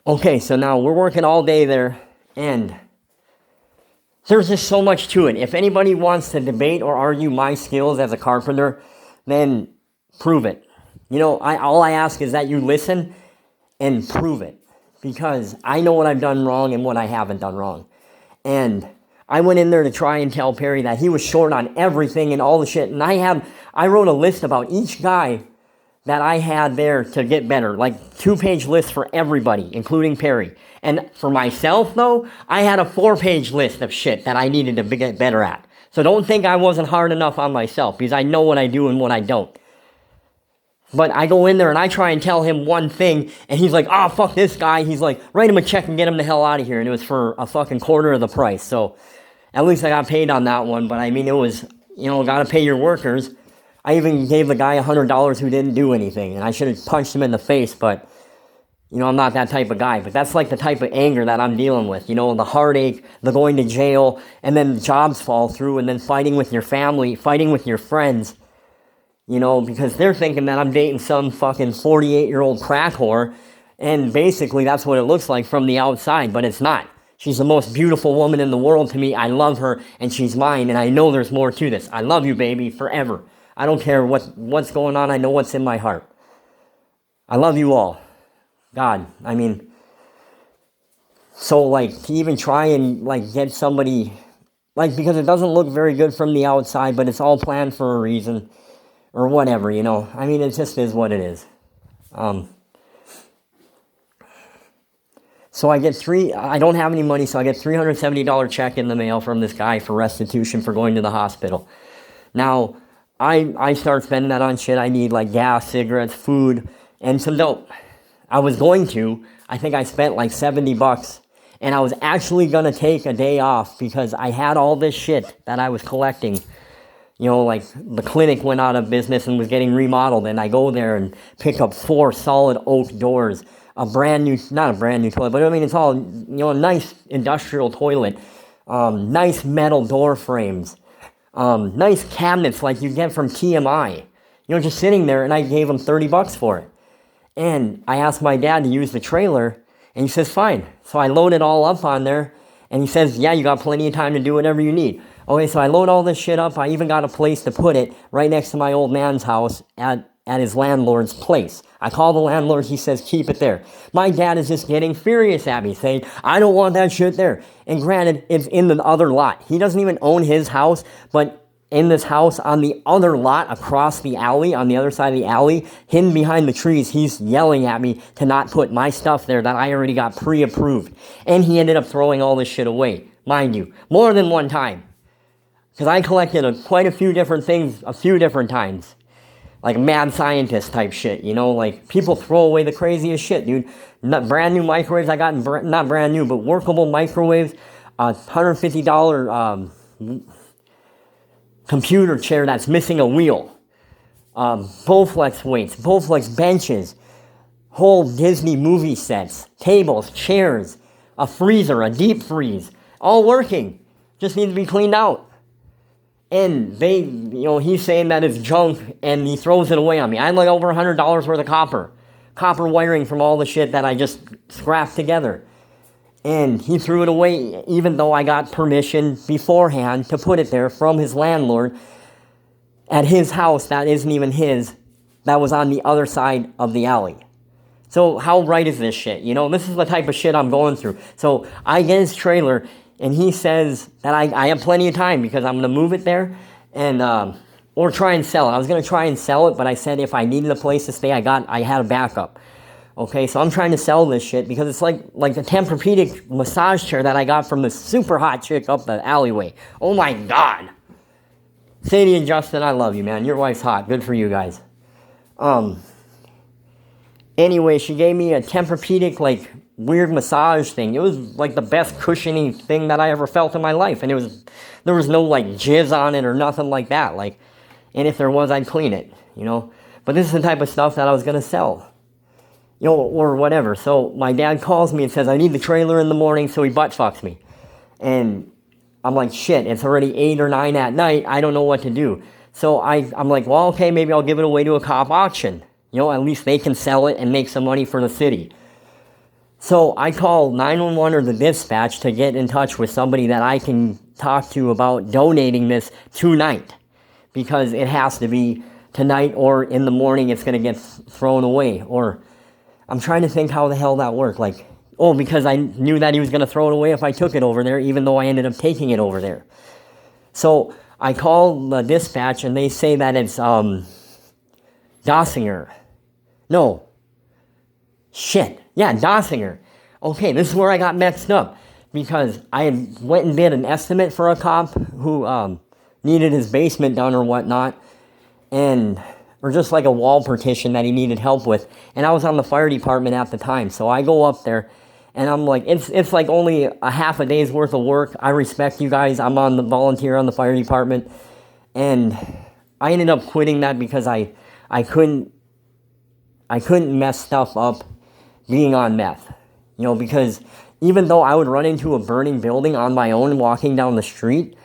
Okay, so now we're working all day there, and there's just so much to it. If anybody wants to debate or argue my skills as a carpenter, then prove it. All I ask is that you listen and prove it, because I know what I've done wrong and what I haven't done wrong. And I went in there to try and tell Perry that he was short on everything and all the shit. And I wrote a list about each guy that I had there to get better, like 2-page list for everybody, including Perry. And for myself, though, I had a 4-page list of shit that I needed to get better at. So don't think I wasn't hard enough on myself, because I know what I do and what I don't. But I go in there and I try and tell him one thing, and he's like, oh, fuck this guy. He's like, write him a check and get him the hell out of here. And it was for a fucking quarter of the price. So at least I got paid on that one. But I mean, it was, gotta pay your workers. I even gave the guy $100 who didn't do anything, and I should have punched him in the face, but, I'm not that type of guy. But that's like the type of anger that I'm dealing with, the heartache, the going to jail, and then jobs fall through, and then fighting with your family, fighting with your friends, because they're thinking that I'm dating some fucking 48-year-old crack whore, and basically that's what it looks like from the outside, but it's not. She's the most beautiful woman in the world to me. I love her, and she's mine, and I know there's more to this. I love you, baby, forever. I don't care what's going on. I know what's in my heart. I love you all. God, I mean, so, to even try and, get somebody, because it doesn't look very good from the outside, but it's all planned for a reason, or whatever, I mean, it just is what it is. So I don't have any money, so I get $370 check in the mail from this guy for restitution for going to the hospital. Now, I start spending that on shit I need, like gas, cigarettes, food, and some dope. I think I spent like $70, and I was actually gonna take a day off because I had all this shit that I was collecting. The clinic went out of business and was getting remodeled, and I go there and pick up 4 solid oak doors, not a brand new toilet, but I mean, it's all, a nice industrial toilet, nice metal door frames, nice cabinets like you get from TMI, just sitting there, and I gave him $30 for it. And I asked my dad to use the trailer, and he says, fine. So I load it all up on there, and he says, yeah, you got plenty of time to do whatever you need. Okay, so I load all this shit up. I even got a place to put it right next to my old man's house at his landlord's place. I call the landlord, he says, keep it there. My dad is just getting furious at me, saying, I don't want that shit there. And granted, it's in the other lot. He doesn't even own his house, but in this house on the other lot across the alley, on the other side of the alley, hidden behind the trees, he's yelling at me to not put my stuff there that I already got pre-approved. And he ended up throwing all this shit away, mind you, more than one time. Because I collected quite a few different things a few different times. Like mad scientist type shit, people throw away the craziest shit, dude. Not brand new microwaves, I got not brand new, but workable microwaves, $150 computer chair that's missing a wheel, Bowflex weights, Bowflex benches, whole Disney movie sets, tables, chairs, a freezer, a deep freeze, all working, just need to be cleaned out. And he's saying that it's junk, and he throws it away on me. I had like over $100 worth of copper wiring from all the shit that I just scrapped together. And he threw it away, even though I got permission beforehand to put it there from his landlord at his house that isn't even his, that was on the other side of the alley. So how right is this shit? This is the type of shit I'm going through. So I get his trailer, and he says that I have plenty of time because I'm going to move it there and or try and sell it. I was going to try and sell it, but I said if I needed a place to stay, I had a backup. Okay, so I'm trying to sell this shit because it's like the Tempur-Pedic massage chair that I got from the super hot chick up the alleyway. Oh my God. Sadie and Justin, I love you, man. Your wife's hot. Good for you guys. Anyway, she gave me a Tempur-Pedic, weird massage thing. It was the best cushiony thing that I ever felt in my life, and there was no jizz on it or nothing like that. And if there was, I'd clean it, But this is the type of stuff that I was gonna sell, or whatever. So my dad calls me and says I need the trailer in the morning, so he butt fucks me, and I'm like, shit, it's already 8 or 9 at night. I don't know what to do. So I'm like, well, okay, maybe I'll give it away to a cop auction. At least they can sell it and make some money for the city. So I call 911 or the dispatch to get in touch with somebody that I can talk to about donating this tonight, because it has to be tonight or in the morning it's going to get thrown away. Or I'm trying to think how the hell that worked. Like, oh, because I knew that he was going to throw it away if I took it over there, even though I ended up taking it over there. So I call the dispatch and they say that it's Dossinger. No. Shit. Yeah, Dossinger. Okay, this is where I got mixed up, because I had went and did an estimate for a cop who needed his basement done or whatnot, or just like a wall partition that he needed help with, and I was on the fire department at the time, so I go up there, and I'm like, it's like only a half a day's worth of work. I respect you guys. I'm on the volunteer on the fire department, and I ended up quitting that because I couldn't mess stuff up being on meth, because even though I would run into a burning building on my own walking down the street,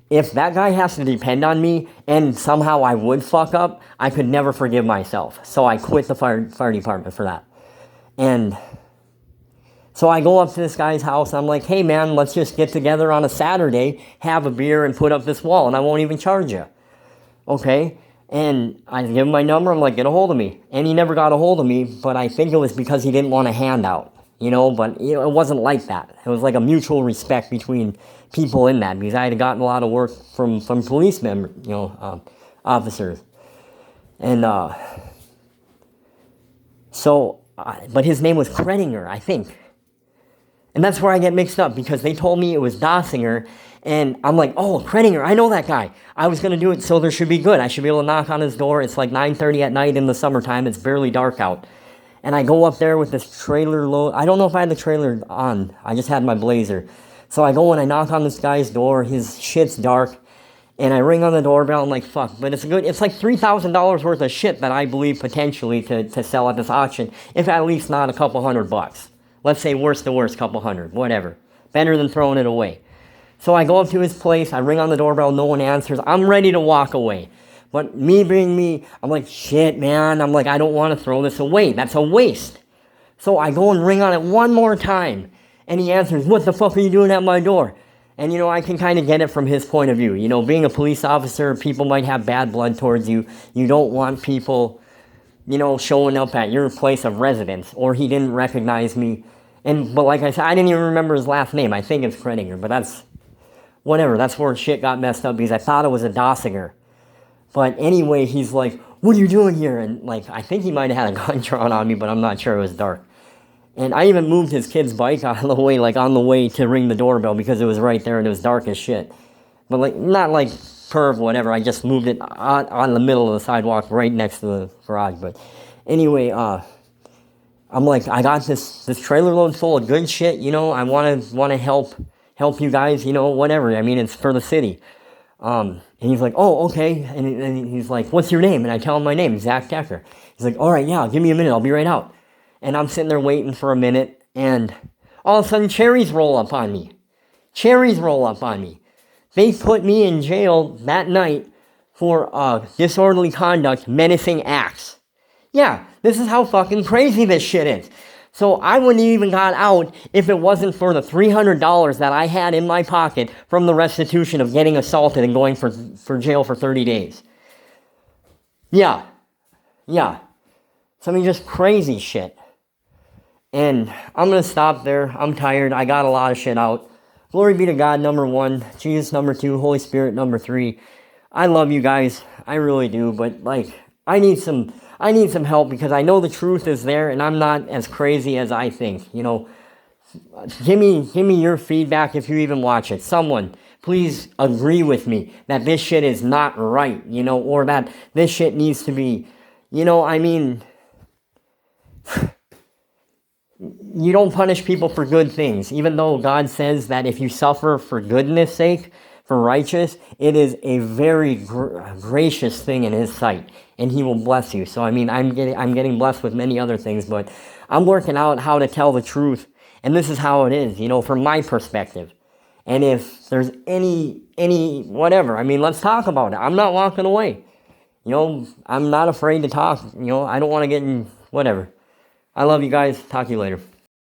if that guy has to depend on me and somehow I would fuck up, I could never forgive myself. So I quit the fire department for that. And so I go up to this guy's house. I'm like, hey man, let's just get together on a Saturday, have a beer, and put up this wall, and I won't even charge you. Okay? And I give him my number. I'm like, get a hold of me. And he never got a hold of me, but I think it was because he didn't want a handout. But it wasn't like that. It was like a mutual respect between people in that, because I had gotten a lot of work from police officers. And but his name was Kredinger, I think. And that's where I get mixed up, because they told me it was Dossinger, and I'm like, oh, Kredinger, I know that guy. I was going to do it, so there should be good. I should be able to knock on his door. It's like 9:30 at night in the summertime. It's barely dark out. And I go up there with this trailer load. I don't know if I had the trailer on. I just had my blazer. So I go and I knock on this guy's door. His shit's dark. And I ring on the doorbell. I'm like, fuck. But it's like $3,000 worth of shit that I believe potentially to sell at this auction, if at least not a couple $100. Let's say worst to worst, couple hundred, whatever. Better than throwing it away. So I go up to his place. I ring on the doorbell. No one answers. I'm ready to walk away. But me being me, I'm like, shit, man. I'm like, I don't want to throw this away. That's a waste. So I go and ring on it one more time. And he answers, what the fuck are you doing at my door? And, I can kind of get it from his point of view. Being a police officer, people might have bad blood towards you. You don't want people, showing up at your place of residence. Or he didn't recognize me. But like I said, I didn't even remember his last name. I think it's Kredinger, but that's whatever. That's where shit got messed up, because I thought it was a Dossinger. But anyway, he's like, what are you doing here? And I think he might have had a gun drawn on me, but I'm not sure. It was dark. And I even moved his kid's bike on the way to ring the doorbell, because it was right there and it was dark as shit. But not like perv, whatever. I just moved it on the middle of the sidewalk right next to the garage. But anyway, I'm like, I got this trailer load full of good shit, I want to help you guys, whatever. I mean, it's for the city. And he's like, oh, okay. And he's like, what's your name? And I tell him my name, Zach Decker. He's like, all right, yeah, give me a minute. I'll be right out. And I'm sitting there waiting for a minute. And all of a sudden, cherries roll up on me. They put me in jail that night for disorderly conduct, menacing acts. Yeah, this is how fucking crazy this shit is. So I wouldn't even got out if it wasn't for the $300 that I had in my pocket from the restitution of getting assaulted and going for jail for 30 days. Yeah. Some just crazy shit. And I'm going to stop there. I'm tired. I got a lot of shit out. Glory be to God, number 1. Jesus, number 2. Holy Spirit, number 3. I love you guys. I really do. But, I need some help, because I know the truth is there and I'm not as crazy as I think. Give me your feedback if you even watch it. Someone, please agree with me that this shit is not right, or that this shit needs to be, you don't punish people for good things, even though God says that if you suffer for goodness sake, for righteous, it is a very gracious thing in His sight, and He will bless you. So I'm getting blessed with many other things, but I'm working out how to tell the truth, and this is how it is, from my perspective. And if there's any whatever, let's talk about it. I'm not walking away. I'm not afraid to talk. I don't want to get in whatever. I love you guys. Talk to you later.